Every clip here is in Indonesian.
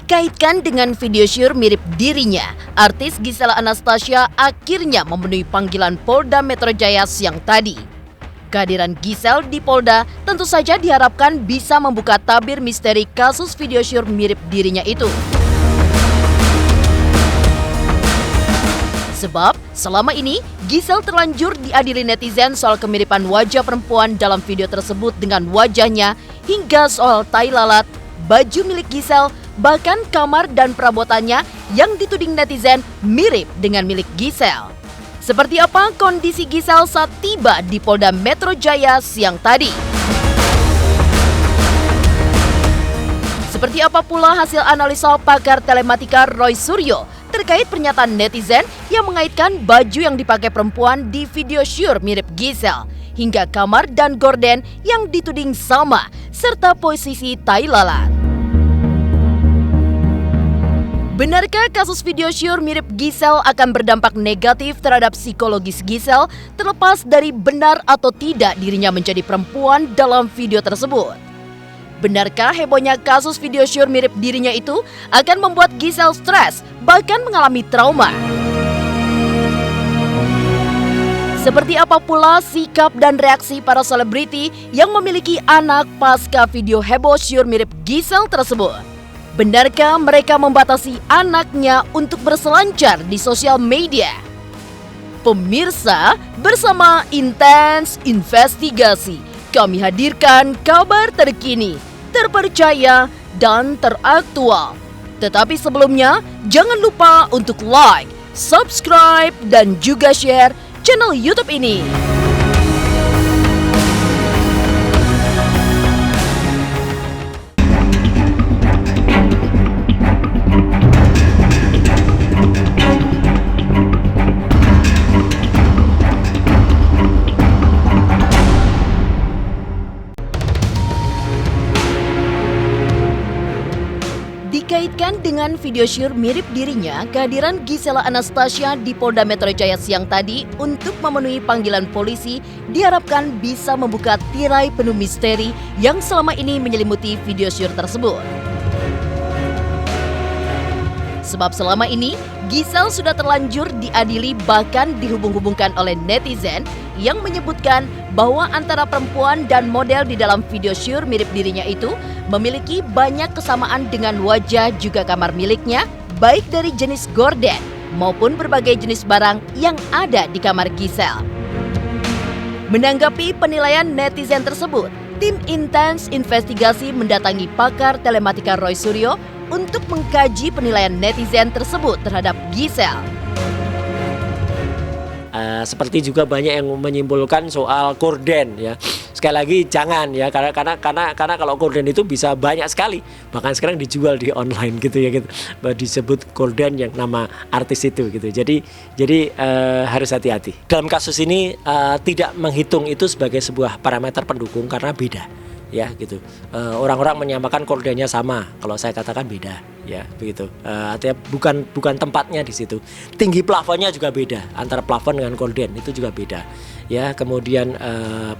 Dikaitkan dengan video syur mirip dirinya, artis Gisela Anastasia akhirnya memenuhi panggilan Polda Metro Jaya siang tadi. Kehadiran Gisel di Polda tentu saja diharapkan bisa membuka tabir misteri kasus video syur mirip dirinya itu. Sebab selama ini Gisel terlanjur diadili netizen soal kemiripan wajah perempuan dalam video tersebut dengan wajahnya, hingga soal tai lalat, baju milik Gisel, bahkan kamar dan perabotannya yang dituding netizen mirip dengan milik Gisel. Seperti apa kondisi Gisel saat tiba di Polda Metro Jaya siang tadi? Seperti apa pula hasil analisa pakar telematika Roy Suryo terkait pernyataan netizen yang mengaitkan baju yang dipakai perempuan di video syur mirip Gisel, hingga kamar dan gorden yang dituding sama, serta posisi tai lalat. Benarkah kasus video syur mirip Gisel akan berdampak negatif terhadap psikologis Gisel, terlepas dari benar atau tidak dirinya menjadi perempuan dalam video tersebut? Benarkah hebohnya kasus video syur mirip dirinya itu akan membuat Gisel stres, bahkan mengalami trauma? Seperti apa pula sikap dan reaksi para selebriti yang memiliki anak pasca video heboh syur mirip Gisel tersebut? Benarkah mereka membatasi anaknya untuk berselancar di sosial media? Pemirsa, bersama Intens Investigasi, kami hadirkan kabar terkini, terpercaya, dan teraktual. Tetapi sebelumnya, jangan lupa untuk like, subscribe, dan juga share channel YouTube ini. Dikaitkan dengan video syur mirip dirinya, kehadiran Gisela Anastasia di Polda Metro Jaya siang tadi untuk memenuhi panggilan polisi diharapkan bisa membuka tirai penuh misteri yang selama ini menyelimuti video syur tersebut. Sebab selama ini, Gisel sudah terlanjur diadili, bahkan dihubung-hubungkan oleh netizen yang menyebutkan bahwa antara perempuan dan model di dalam video syur mirip dirinya itu memiliki banyak kesamaan dengan wajah juga kamar miliknya, baik dari jenis gorden maupun berbagai jenis barang yang ada di kamar Gisel. Menanggapi penilaian netizen tersebut, tim Intens Investigasi mendatangi pakar telematika Roy Suryo untuk mengkaji penilaian netizen tersebut terhadap Gisel. Seperti juga banyak yang menyimpulkan soal gorden, ya. Sekali lagi jangan, ya, karena kalau gorden itu bisa banyak sekali, bahkan sekarang dijual di online gitu, ya, gitu. Disebut gorden yang nama artis itu gitu. Jadi harus hati-hati. Dalam kasus ini tidak menghitung itu sebagai sebuah parameter pendukung karena beda. Ya gitu, orang-orang menyamakan gordennya sama, kalau saya katakan beda, ya begitu. Artinya bukan tempatnya di situ. Tinggi plafonnya juga beda, antara plafon dengan gorden itu juga beda. Ya kemudian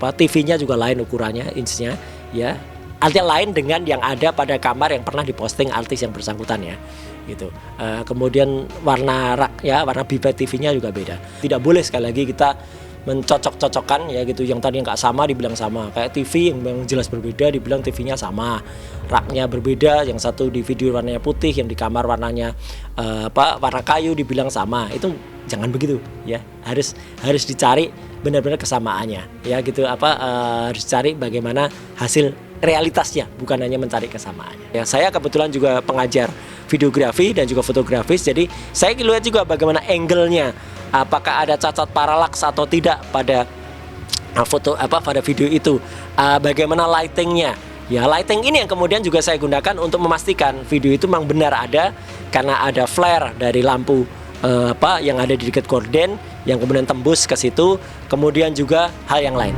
TV-nya juga lain ukurannya, inchnya, ya. Artinya lain dengan yang ada pada kamar yang pernah diposting artis yang bersangkutan, ya. Gitu. Kemudian warna rak, ya, warna bibir TV-nya juga beda. Tidak boleh sekali lagi kita mencocok-cocokkan, ya gitu, yang tadi nggak sama dibilang sama, kayak TV yang jelas berbeda dibilang TV-nya sama, raknya berbeda, yang satu di video warnanya putih, yang di kamar warnanya warna kayu dibilang sama, itu jangan begitu, ya. Harus dicari benar-benar kesamaannya, ya gitu, harus cari bagaimana hasil realitasnya, bukan hanya mencari kesamaannya. Ya, saya kebetulan juga pengajar videografi dan juga fotografis, jadi saya lihat juga bagaimana angle-nya, apakah ada cacat paralaks atau tidak pada pada video itu, bagaimana lightingnya. Ya, lighting ini yang kemudian juga saya gunakan untuk memastikan video itu memang benar ada, karena ada flare dari lampu yang ada di dekat gorden yang kemudian tembus ke situ, kemudian juga hal yang lain.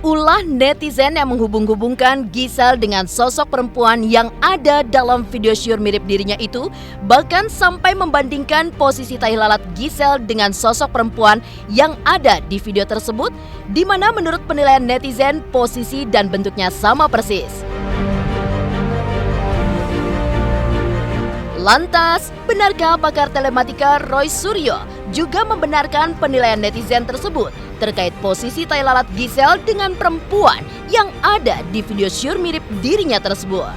Ulah netizen yang menghubung-hubungkan Gisel dengan sosok perempuan yang ada dalam video syur mirip dirinya itu, bahkan sampai membandingkan posisi tai lalat Gisel dengan sosok perempuan yang ada di video tersebut, di mana menurut penilaian netizen posisi dan bentuknya sama persis. Lantas, benarkah pakar telematika Roy Suryo juga membenarkan penilaian netizen tersebut terkait posisi tai lalat Giselle dengan perempuan yang ada di video syur mirip dirinya tersebut?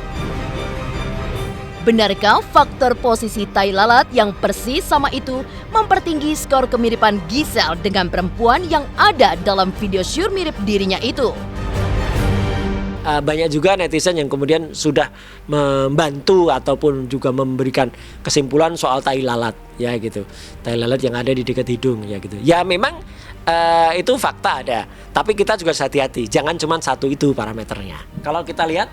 Benarkah faktor posisi tai lalat yang persis sama itu mempertinggi skor kemiripan Giselle dengan perempuan yang ada dalam video syur mirip dirinya itu? Banyak juga netizen yang kemudian sudah membantu ataupun juga memberikan kesimpulan soal tai lalat ya gitu. Tai lalat yang ada di dekat hidung ya gitu. Ya memang itu fakta ada, tapi kita juga harus hati-hati. Jangan cuma satu itu parameternya. Kalau kita lihat,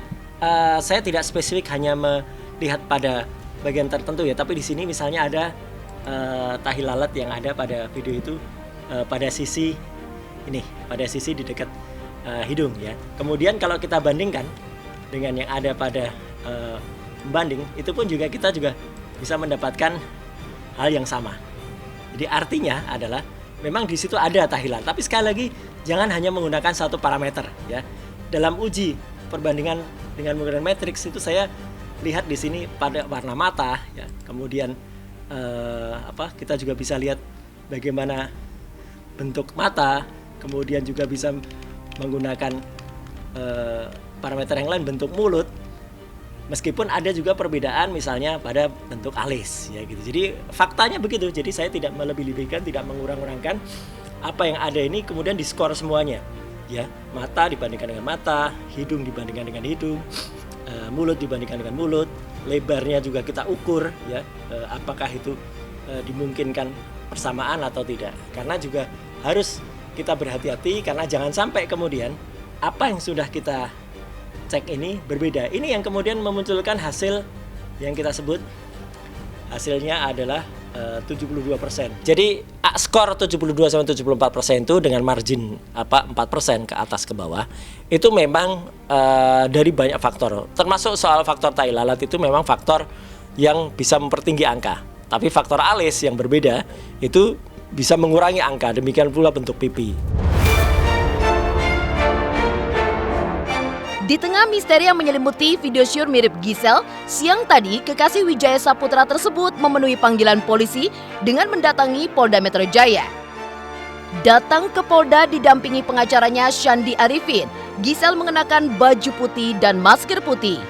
saya tidak spesifik hanya melihat pada bagian tertentu ya, tapi di sini misalnya ada tahi lalat yang ada pada video itu pada sisi ini, pada sisi di dekat hidung ya. Kemudian kalau kita bandingkan dengan yang ada pada pembanding, itu pun juga kita juga bisa mendapatkan hal yang sama. Jadi artinya adalah memang di situ ada tahi lalat, tapi sekali lagi jangan hanya menggunakan satu parameter ya. Dalam uji perbandingan dengan menggunakan matriks itu saya lihat di sini pada warna mata ya. Kemudian kita juga bisa lihat bagaimana bentuk mata, kemudian juga bisa menggunakan parameter yang lain, bentuk mulut, meskipun ada juga perbedaan misalnya pada bentuk alis ya gitu. Jadi faktanya begitu. Jadi saya tidak melebih-lebihkan, tidak mengurang-urangkan apa yang ada ini, kemudian diskor semuanya ya. Mata dibandingkan dengan mata, hidung dibandingkan dengan hidung, mulut dibandingkan dengan mulut, lebarnya juga kita ukur ya, apakah itu dimungkinkan persamaan atau tidak. Karena juga harus kita berhati-hati, karena jangan sampai kemudian apa yang sudah kita cek ini berbeda. Ini yang kemudian memunculkan hasil yang kita sebut hasilnya adalah 72%. Jadi skor 72-74% itu dengan margin 4% ke atas ke bawah itu memang dari banyak faktor. Termasuk soal faktor tai lalat itu memang faktor yang bisa mempertinggi angka. Tapi faktor alis yang berbeda itu bisa mengurangi angka, demikian pula bentuk pipi. Di tengah misteri yang menyelimuti video syur mirip Giselle, siang tadi kekasih Wijaya Saputra tersebut memenuhi panggilan polisi dengan mendatangi Polda Metro Jaya. Datang ke Polda didampingi pengacaranya Shandi Arifin, Giselle mengenakan baju putih dan masker putih.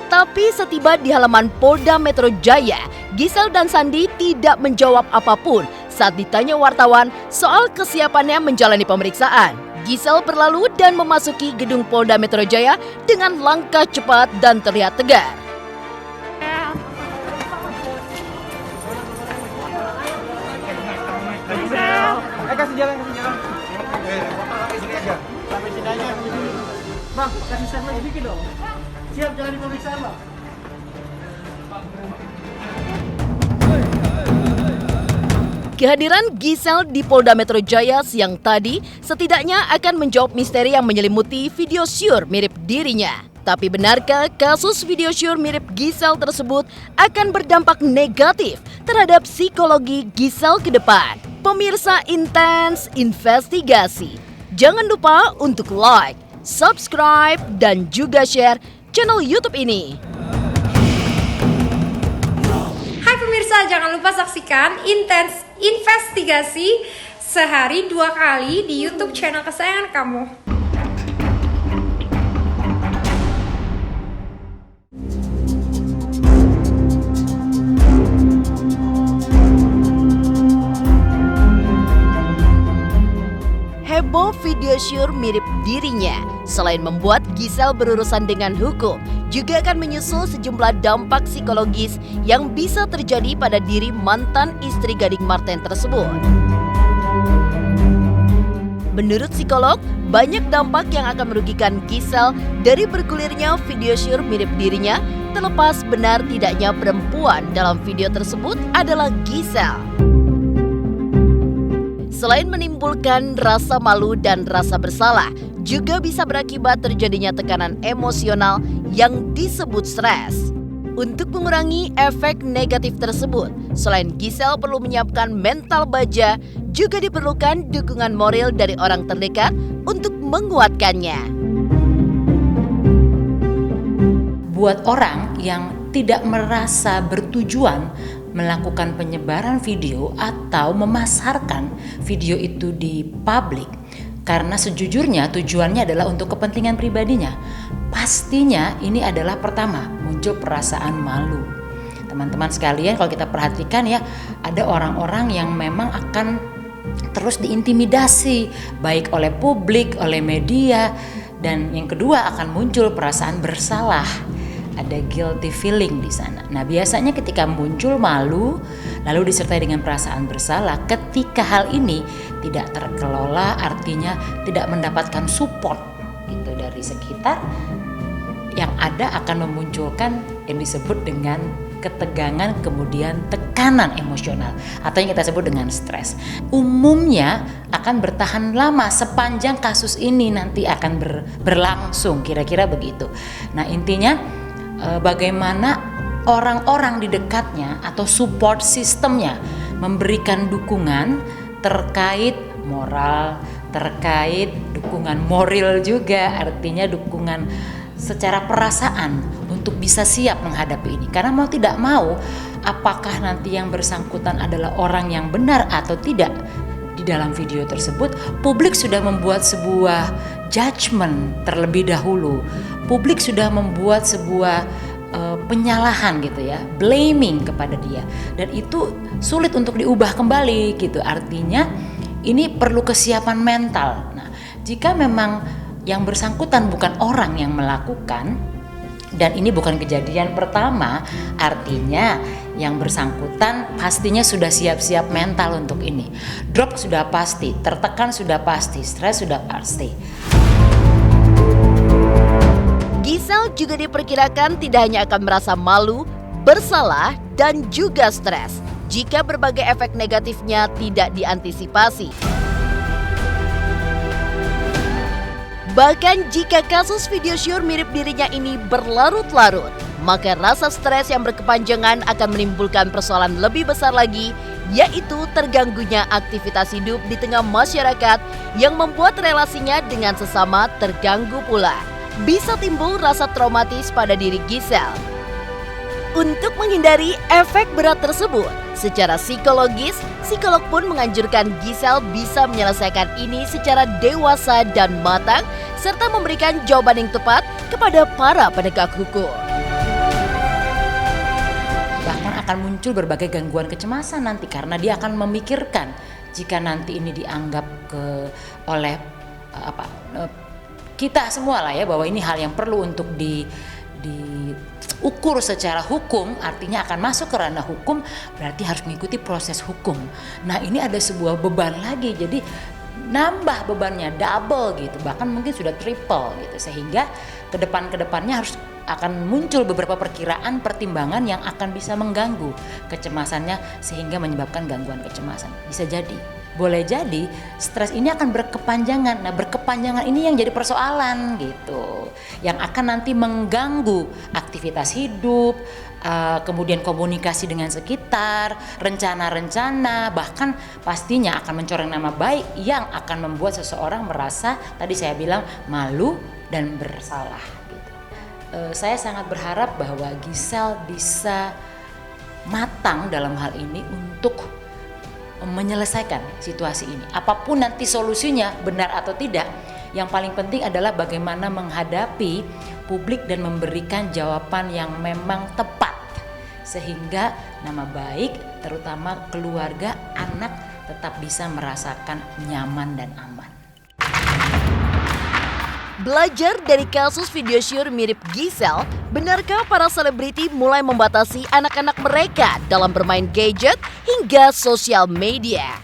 Tapi setiba di halaman Polda Metro Jaya, Giselle dan Sandi tidak menjawab apapun saat ditanya wartawan soal kesiapannya menjalani pemeriksaan. Giselle berlalu dan memasuki gedung Polda Metro Jaya dengan langkah cepat dan terlihat tegar. Kasih jalan. Sampai sini aja. Sampai sini aja. Bang, kasih stempel sedikit dong. Siap jalan di pemeriksaan, Bang. Kehadiran Giselle di Polda Metro Jaya siang tadi setidaknya akan menjawab misteri yang menyelimuti video syur mirip dirinya. Tapi benarkah kasus video syur mirip Giselle tersebut akan berdampak negatif terhadap psikologi Giselle ke depan? Pemirsa Intens Investigasi, jangan lupa untuk like, subscribe, dan juga share channel YouTube ini. Hai pemirsa, jangan lupa saksikan Intens Investigasi sehari 2 kali di YouTube channel kesayangan kamu. Heboh video syur mirip dirinya. Selain membuat Giselle berurusan dengan hukum, juga akan menyusul sejumlah dampak psikologis yang bisa terjadi pada diri mantan istri Gading Marten tersebut. Menurut psikolog, banyak dampak yang akan merugikan Giselle dari bergulirnya video syur mirip dirinya, terlepas benar tidaknya perempuan dalam video tersebut adalah Giselle. Selain menimbulkan rasa malu dan rasa bersalah, juga bisa berakibat terjadinya tekanan emosional yang disebut stres. Untuk mengurangi efek negatif tersebut, selain Giselle perlu menyiapkan mental baja, juga diperlukan dukungan moral dari orang terdekat untuk menguatkannya. Buat orang yang tidak merasa bertujuan melakukan penyebaran video atau memasarkan video itu di publik karena sejujurnya tujuannya adalah untuk kepentingan pribadinya, pastinya ini adalah pertama muncul perasaan malu. Teman-teman sekalian, kalau kita perhatikan ya, ada orang-orang yang memang akan terus diintimidasi baik oleh publik, oleh media, dan yang kedua akan muncul perasaan bersalah. Ada guilty feeling di sana. Nah, biasanya ketika muncul malu lalu disertai dengan perasaan bersalah, ketika hal ini tidak terkelola, artinya tidak mendapatkan support gitu dari sekitar, yang ada akan memunculkan yang disebut dengan ketegangan, kemudian tekanan emosional atau yang kita sebut dengan stres. Umumnya akan bertahan lama sepanjang kasus ini nanti akan berlangsung, kira-kira begitu. Nah, intinya bagaimana orang-orang di dekatnya atau support sistemnya memberikan dukungan terkait moral, terkait dukungan moral juga, artinya dukungan secara perasaan untuk bisa siap menghadapi ini. Karena mau tidak mau, apakah nanti yang bersangkutan adalah orang yang benar atau tidak di dalam video tersebut, publik sudah membuat sebuah judgment terlebih dahulu. Publik sudah membuat sebuah penyalahan gitu ya, blaming kepada dia, dan itu sulit untuk diubah kembali gitu. Artinya ini perlu kesiapan mental. Nah, jika memang yang bersangkutan bukan orang yang melakukan dan ini bukan kejadian pertama, artinya yang bersangkutan pastinya sudah siap-siap mental untuk ini. Drop sudah pasti, tertekan sudah pasti, stres sudah pasti. Giselle juga diperkirakan tidak hanya akan merasa malu, bersalah, dan juga stres jika berbagai efek negatifnya tidak diantisipasi. Bahkan jika kasus video syur mirip dirinya ini berlarut-larut, maka rasa stres yang berkepanjangan akan menimbulkan persoalan lebih besar lagi, yaitu terganggunya aktivitas hidup di tengah masyarakat yang membuat relasinya dengan sesama terganggu pula. Bisa timbul rasa traumatis pada diri Giselle. Untuk menghindari efek berat tersebut, secara psikologis, psikolog pun menganjurkan Giselle bisa menyelesaikan ini secara dewasa dan matang, serta memberikan jawaban yang tepat kepada para penegak hukum. Bahkan akan muncul berbagai gangguan kecemasan nanti karena dia akan memikirkan jika nanti ini dianggap oleh kita semua lah ya, bahwa ini hal yang perlu untuk diukur secara hukum, artinya akan masuk ke ranah hukum, berarti harus mengikuti proses hukum. Nah, ini ada sebuah beban lagi, jadi nambah bebannya double gitu, bahkan mungkin sudah triple gitu, sehingga kedepannya harus akan muncul beberapa perkiraan pertimbangan yang akan bisa mengganggu kecemasannya sehingga menyebabkan gangguan kecemasan. Bisa jadi, boleh jadi stres ini akan berkepanjangan. Nah, berkepanjangan ini yang jadi persoalan gitu, yang akan nanti mengganggu aktivitas hidup, kemudian komunikasi dengan sekitar, rencana-rencana, bahkan pastinya akan mencoreng nama baik yang akan membuat seseorang merasa, tadi saya bilang, malu dan bersalah. Saya sangat berharap bahwa Giselle bisa matang dalam hal ini untuk menyelesaikan situasi ini. Apapun nanti solusinya, benar atau tidak, yang paling penting adalah bagaimana menghadapi publik dan memberikan jawaban yang memang tepat, sehingga nama baik, terutama keluarga, anak tetap bisa merasakan nyaman dan aman. Belajar dari kasus video syur mirip Giselle, benarkah para selebriti mulai membatasi anak-anak mereka dalam bermain gadget hingga sosial media?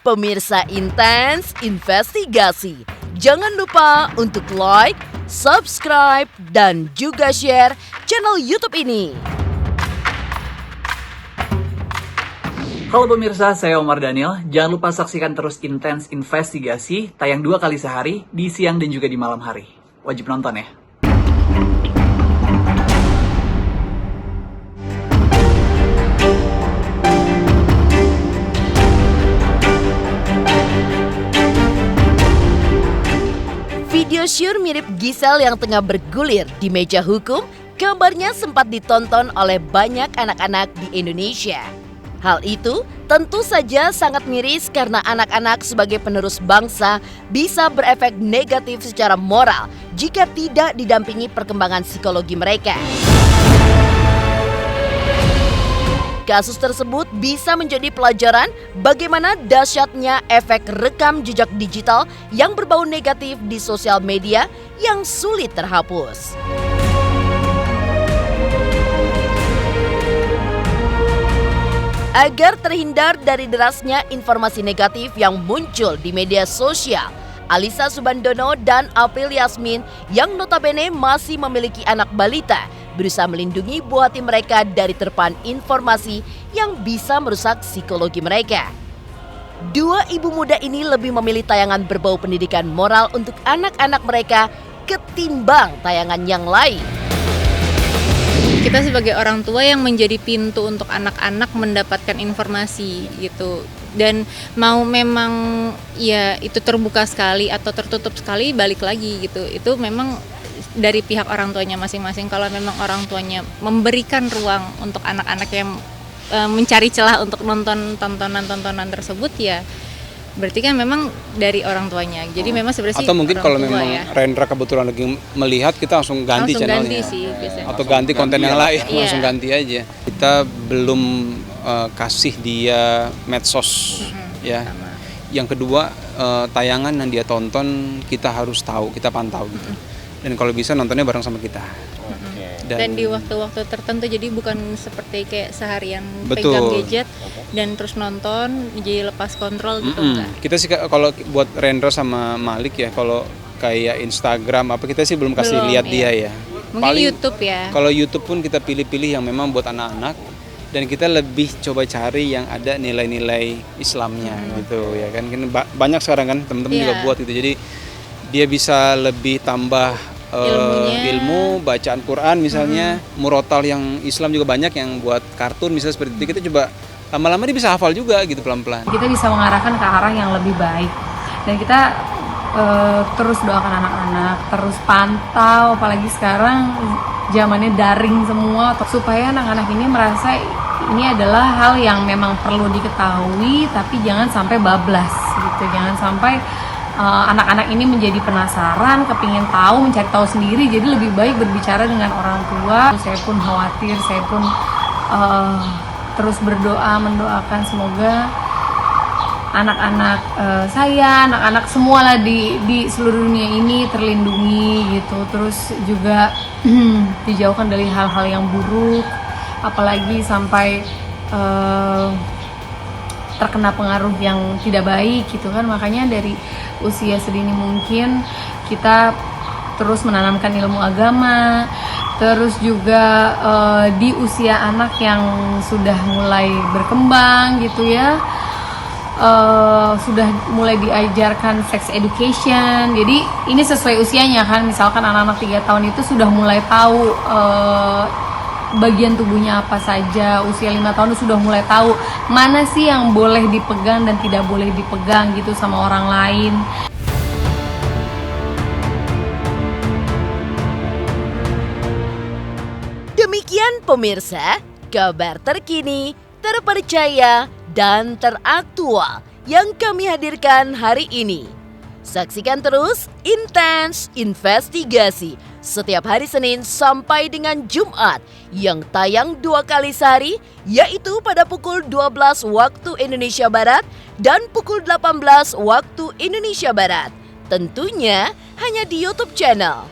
Pemirsa Intens Investigasi, jangan lupa untuk like, subscribe, dan juga share channel YouTube ini. Halo pemirsa, saya Omar Daniel. Jangan lupa saksikan terus Intens Investigasi, tayang 2 kali sehari, di siang dan juga di malam hari. Wajib nonton ya. Video syur mirip Giselle yang tengah bergulir di meja hukum Kabarnya sempat ditonton oleh banyak anak-anak di Indonesia. Hal itu tentu saja sangat miris karena anak-anak sebagai penerus bangsa bisa berefek negatif secara moral jika tidak didampingi perkembangan psikologi mereka. Kasus tersebut bisa menjadi pelajaran bagaimana dahsyatnya efek rekam jejak digital yang berbau negatif di sosial media yang sulit terhapus. Agar terhindar dari derasnya informasi negatif yang muncul di media sosial, Alisa Subandono dan April Yasmin yang notabene masih memiliki anak balita berusaha melindungi buah hati mereka dari terpaan informasi yang bisa merusak psikologi mereka. Dua ibu muda ini lebih memilih tayangan berbau pendidikan moral untuk anak-anak mereka ketimbang tayangan yang lain. Kita sebagai orang tua yang menjadi pintu untuk anak-anak mendapatkan informasi gitu. Dan mau memang ya itu terbuka sekali atau tertutup sekali, balik lagi gitu. Itu memang dari pihak orang tuanya masing-masing. Kalau memang orang tuanya memberikan ruang untuk anak-anak yang mencari celah untuk nonton tontonan tersebut, ya berarti kan memang dari orang tuanya. Jadi memang sebenarnya atau mungkin kalau memang ya. Rendra kebetulan lagi melihat, kita langsung ganti channelnya. Ganti sih biasanya. Atau ganti konten yang lain, Iya. langsung ganti aja. Kita belum kasih dia medsos ya. Sama. Yang kedua, tayangan yang dia tonton kita harus tahu, kita pantau gitu. Dan kalau bisa nontonnya bareng sama kita. Dan di waktu-waktu tertentu, jadi bukan seperti kayak seharian Betul. pegang gadget dan terus nonton jadi lepas kontrol gitu enggak. Kita sih kalau buat Rendra sama Malik ya, kalau kayak Instagram apa, kita sih belum kasih Belum, lihat iya. dia ya. Mungkin YouTube ya. Kalau YouTube pun kita pilih-pilih yang memang buat anak-anak, dan kita lebih coba cari yang ada nilai-nilai Islamnya gitu ya kan. Banyak sekarang kan teman-teman juga buat gitu. Jadi dia bisa lebih tambah ilmu, bacaan Quran misalnya, murotal yang Islam juga banyak yang buat kartun misalnya seperti itu. Kita coba lama-lama dia bisa hafal juga gitu pelan-pelan. Kita bisa mengarahkan ke arah yang lebih baik, dan kita terus doakan anak-anak, terus pantau, apalagi sekarang zamannya daring semua, supaya anak-anak ini merasa ini adalah hal yang memang perlu diketahui, tapi jangan sampai bablas gitu, jangan sampai anak-anak ini menjadi penasaran, kepingin tahu, mencari tahu sendiri. Jadi lebih baik berbicara dengan orang tua. Saya pun khawatir, saya pun terus berdoa, mendoakan semoga anak-anak saya, anak-anak semua lah di seluruh dunia ini terlindungi gitu. Terus juga dijauhkan dari hal-hal yang buruk, apalagi sampai terkena pengaruh yang tidak baik gitu kan. Makanya dari usia sedini mungkin kita terus menanamkan ilmu agama, terus juga di usia anak yang sudah mulai berkembang gitu ya, sudah mulai diajarkan sex education. Jadi ini sesuai usianya kan, misalkan anak-anak 3 tahun itu sudah mulai tahu bagian tubuhnya apa saja. Usia 5 tahun itu sudah mulai tahu mana sih yang boleh dipegang dan tidak boleh dipegang gitu sama orang lain. Demikian pemirsa, kabar terkini, terpercaya, dan teraktual yang kami hadirkan hari ini. Saksikan terus Intens Investigasi setiap hari Senin sampai dengan Jumat yang tayang 2 kali sehari, yaitu pada pukul 12 waktu Indonesia Barat dan pukul 18 waktu Indonesia Barat. Tentunya hanya di YouTube channel.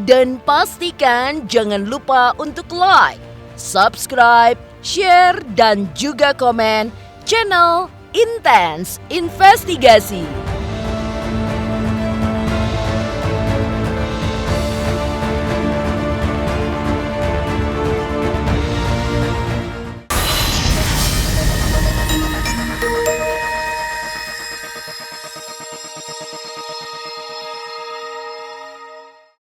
Dan pastikan jangan lupa untuk like, subscribe, share, dan juga komen channel Intens Investigasi.